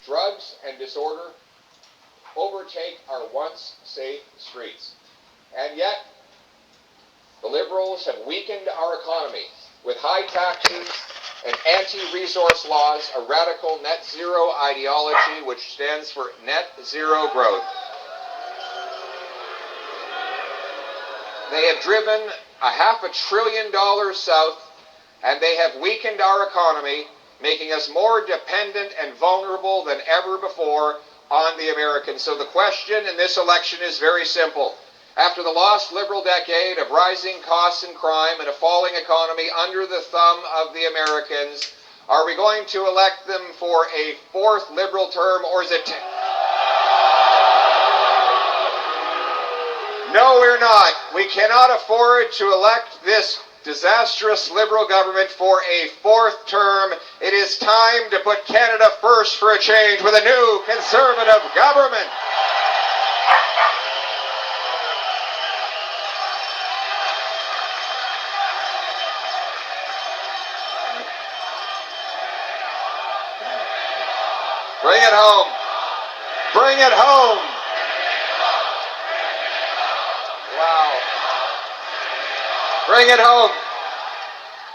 drugs and disorder overtake our once safe streets. And yet, the Liberals have weakened our economy with high taxes and anti-resource laws, a radical net zero ideology which stands for net zero growth. They have driven $500 billion south, and they have weakened our economy, making us more dependent and vulnerable than ever before on the Americans. So the question in this election is very simple. After the lost Liberal decade of rising costs and crime and a falling economy under the thumb of the Americans, are we going to elect them for a fourth Liberal term, or is it... No, we're not. We cannot afford to elect this disastrous Liberal government for a fourth term. It is time to put Canada first for a change with a new Conservative government. Bring it home. Bring it home. Wow. Bring it home.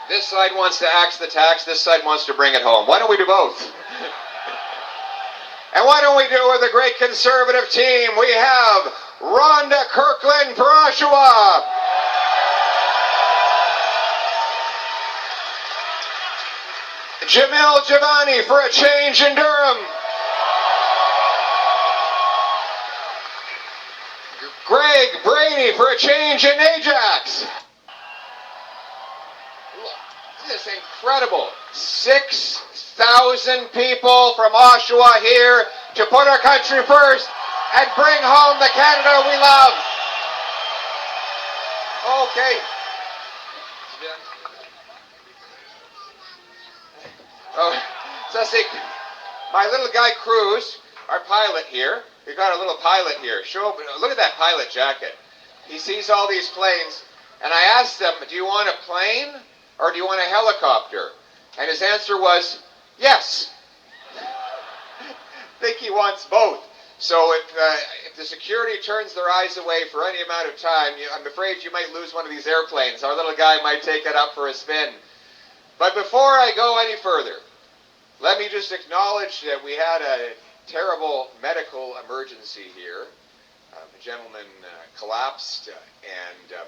This side wants to axe the tax, this side wants to bring it home. Why don't we do both? And why don't we do it with a great Conservative team? We have Rhonda Kirkland for Oshawa. Jamil Giovanni for a change in Durham. Greg Brady for a change in Ajax. This is incredible. 6,000 people from Oshawa here to put our country first and bring home the Canada we love. Okay. Oh, so see, my little guy Cruz, our pilot here, we've got a little pilot here. Look at that pilot jacket. He sees all these planes, and I asked him, do you want a plane or do you want a helicopter? And his answer was, yes. I think he wants both. So if the security turns their eyes away for any amount of time, I'm afraid you might lose one of these airplanes. Our little guy might take it up for a spin. But before I go any further, let me just acknowledge that we had a terrible medical emergency here. The gentleman collapsed, and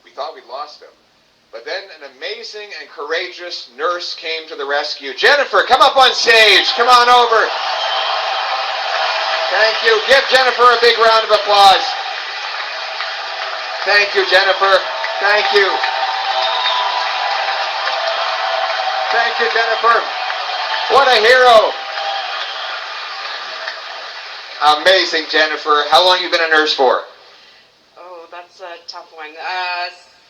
we thought we'd lost him. But then an amazing and courageous nurse came to the rescue. Jennifer, come up on stage. Come on over. Thank you. Give Jennifer a big round of applause. Thank you, Jennifer. Thank you. Thank you, Jennifer. What a hero. Amazing, Jennifer. How long have you been a nurse for? Oh, that's a tough one.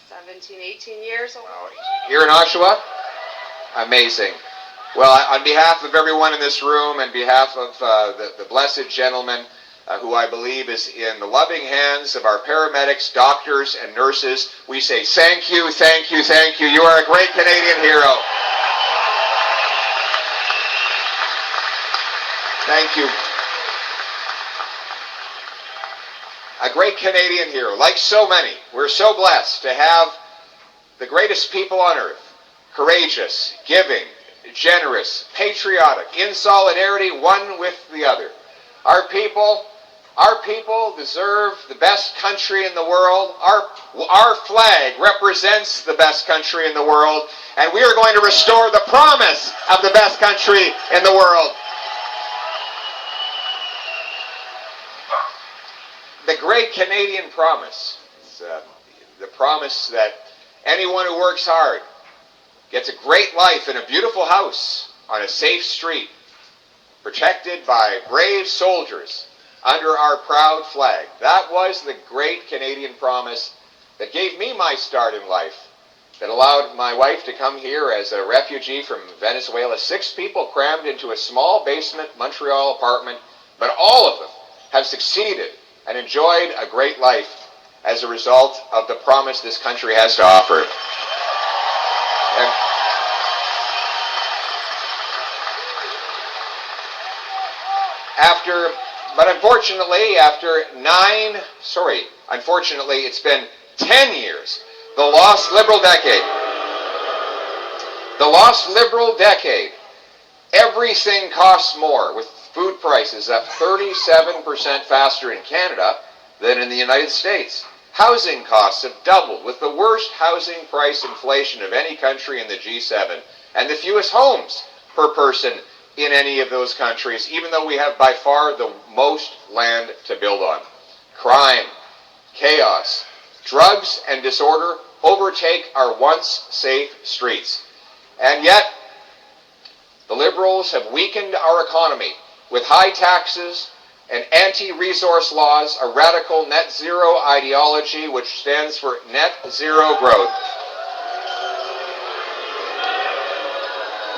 17, 18 years old. Here in Oshawa? Amazing. Well, on behalf of everyone in this room, and behalf of the blessed gentleman who I believe is in the loving hands of our paramedics, doctors, and nurses, we say thank you, thank you, thank you. You are a great Canadian hero. Thank you. A great Canadian hero. Like so many, we're so blessed to have the greatest people on earth. Courageous, giving, generous, patriotic, in solidarity one with the other. Our people deserve the best country in the world. Our flag represents the best country in the world, and we are going to restore the promise of the best country in the world. The great Canadian promise. It's the promise that anyone who works hard gets a great life in a beautiful house on a safe street, protected by brave soldiers under our proud flag. That was the great Canadian promise that gave me my start in life, that allowed my wife to come here as a refugee from Venezuela. 6 people crammed into a small basement Montreal apartment, but all of them have succeeded and enjoyed a great life as a result of the promise this country has to offer. And Unfortunately, it's been 10 years, the lost Liberal decade. The lost Liberal decade. Everything costs more, with food prices up 37% faster in Canada than in the United States. Housing costs have doubled, with the worst housing price inflation of any country in the G7, and the fewest homes per person in any of those countries, even though we have by far the most land to build on. Crime, chaos, drugs, and disorder overtake our once safe streets. And yet, the Liberals have weakened our economy with high taxes and anti-resource laws, a radical net zero ideology which stands for net zero growth.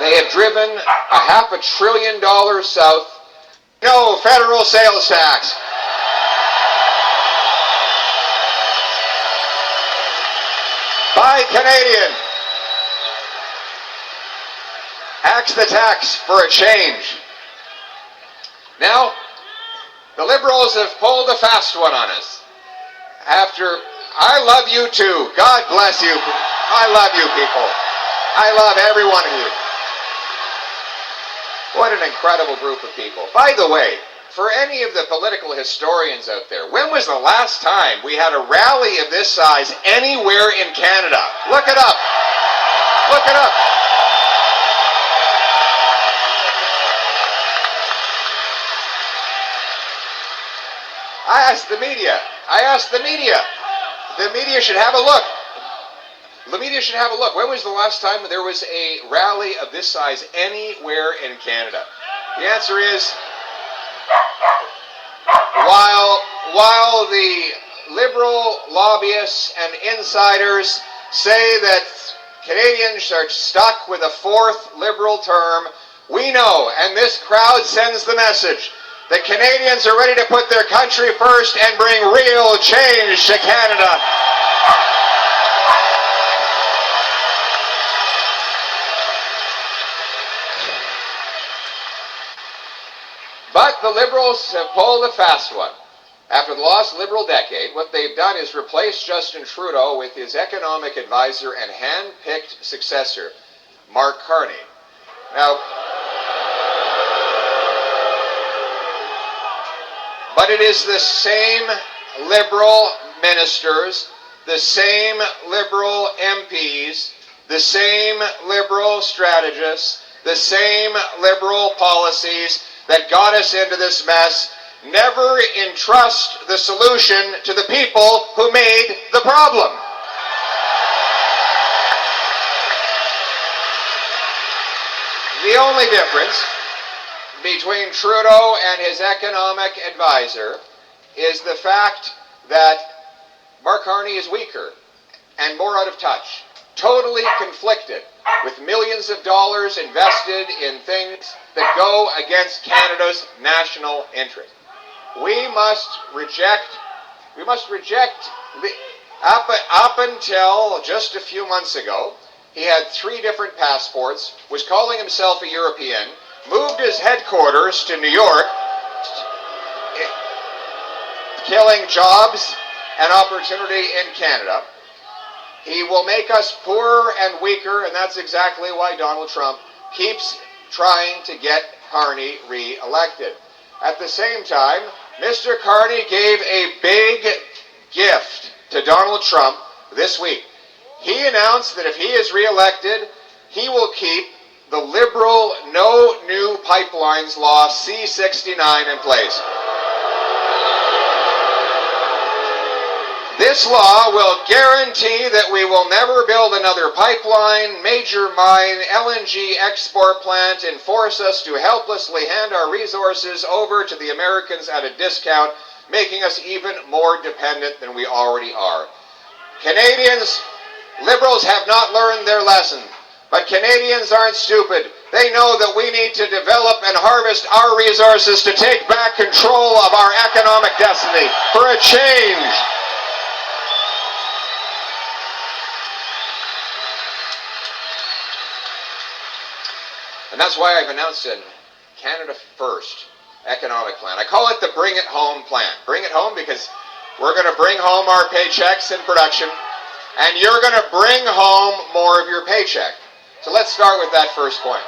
They have driven $500 billion south. No federal sales tax. Buy Canadian. Axe the tax for a change. Now, the Liberals have pulled a fast one on us. I love you too. God bless you. I love you people. I love every one of you. What an incredible group of people. By the way, for any of the political historians out there, when was the last time we had a rally of this size anywhere in Canada? Look it up. Look it up. I asked the media. The media should have a look. When was the last time there was a rally of this size anywhere in Canada? The answer is, while the Liberal lobbyists and insiders say that Canadians are stuck with a fourth Liberal term, we know, and this crowd sends the message, that Canadians are ready to put their country first and bring real change to Canada. But the Liberals have pulled a fast one. After the lost Liberal decade, what they've done is replace Justin Trudeau with his economic advisor and hand-picked successor, Mark Carney. Now, but it is the same Liberal ministers, the same Liberal MPs, the same Liberal strategists, the same Liberal policies that got us into this mess. Never entrust the solution to the people who made the problem. The only difference between Trudeau and his economic advisor is the fact that Mark Carney is weaker and more out of touch, totally conflicted with millions of dollars invested in things that go against Canada's national interest. We must reject, up until just a few months ago, he had 3 different passports, was calling himself a European, moved his headquarters to New York, killing jobs and opportunity in Canada. He will make us poorer and weaker, and that's exactly why Donald Trump keeps trying to get Carney re-elected. At the same time, Mr. Carney gave a big gift to Donald Trump this week. He announced that if he is re-elected, he will keep the Liberal No New Pipelines Law C-69 in place. This law will guarantee that we will never build another pipeline, major mine, LNG export plant, and force us to helplessly hand our resources over to the Americans at a discount, making us even more dependent than we already are. Canadians, Liberals have not learned their lesson, but Canadians aren't stupid. They know that we need to develop and harvest our resources to take back control of our economic destiny for a change. And that's why I've announced a Canada First economic plan. I call it the Bring It Home plan. Bring it home because we're going to bring home our paychecks in production, and you're going to bring home more of your paycheck. So let's start with that first point.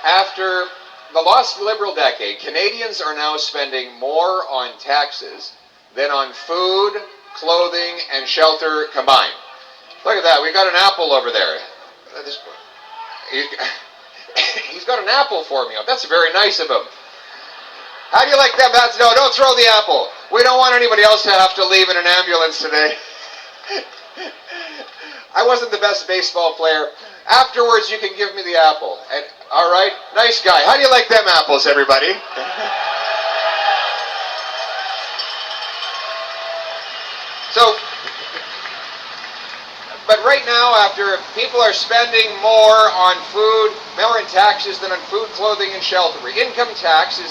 After the lost Liberal decade, Canadians are now spending more on taxes than on food, clothing, and shelter combined. Look at that. We've got an apple over there. He's got an apple for me. That's very nice of him. How do you like that? No, don't throw the apple. We don't want anybody else to have to leave in an ambulance today. I wasn't the best baseball player. Afterwards, you can give me the apple. And, all right? Nice guy. How do you like them apples, everybody? So, but right now, after people are spending more on food, more in taxes than on food, clothing, and shelter. Income tax is